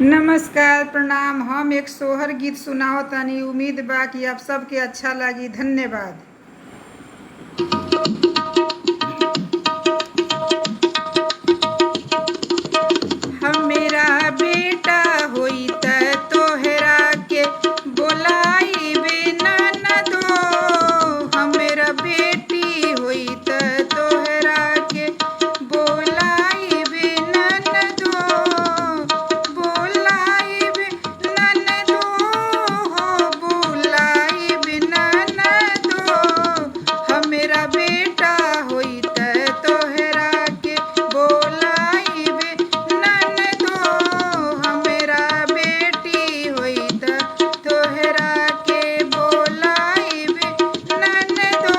नमस्कार प्रणाम। हम एक सोहर गीत सुनाओ तानी। उम्मीद बा कि आप सबके अच्छा लगी। धन्यवाद। हम मेरा बेटा होई त तोहरा के बोलाई बिना न दो। हम मेरा बेटी होई त तोहरा के बोलाई बिना न दो। बोलाई बिना न दो हो, बोलाई बिना न दो। हम मेरा बेटा होई त तोहरा के बोलाई बिना न दो। हम मेरा बेटी होई त तोहरा के बोलाई बिना न दो।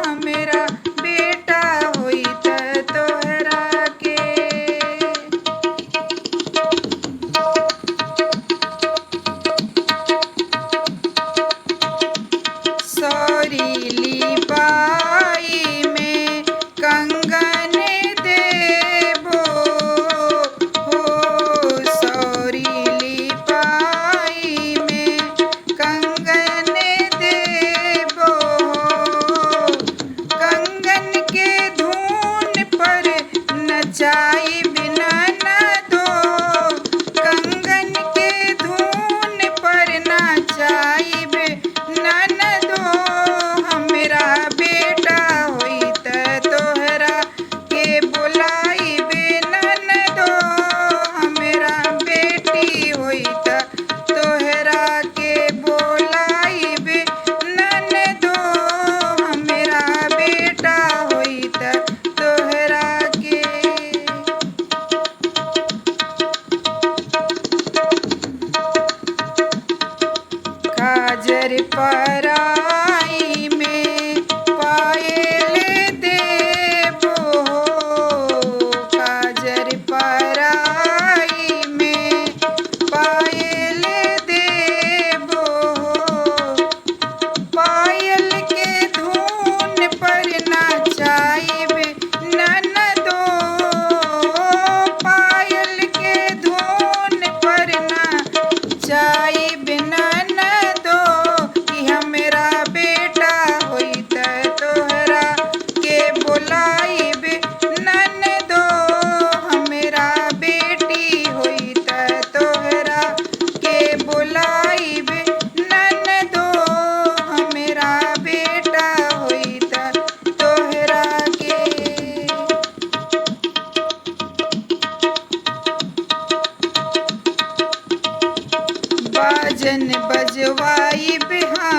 हम मेरा बेटा होई त तोहरा के सौरीली बाई में कंगन देबो हो। सौरीली बाई में कंगन देबो हो। कंगन के धुन पर नचाई बिना न दो। कंगन के धुन पर नचाई बिना न दो। हम मेरा बेटा होई त तोहरा के बोलाई बिना न दो। हम मेरा बेटी होई त तोहरा के बोलाई बिना न दो। हम मेरा बेटा होई त तोहरा के काजर पराई में पायल देबो हो। काजर पराई में पायल देबो हो। पायल के धुन पर नचाई बिना न दो। पायल के धुन पर नचाई बिना न दो। कि हम मेरा बेटा होई त तोहरा के बोलाई बिना न दो। हम मेरा बेटी होई त तोहरा के बोलाई बिना न दो। हम मेरा बेटा होई त तोहरा के बाजन बजवाई बिहा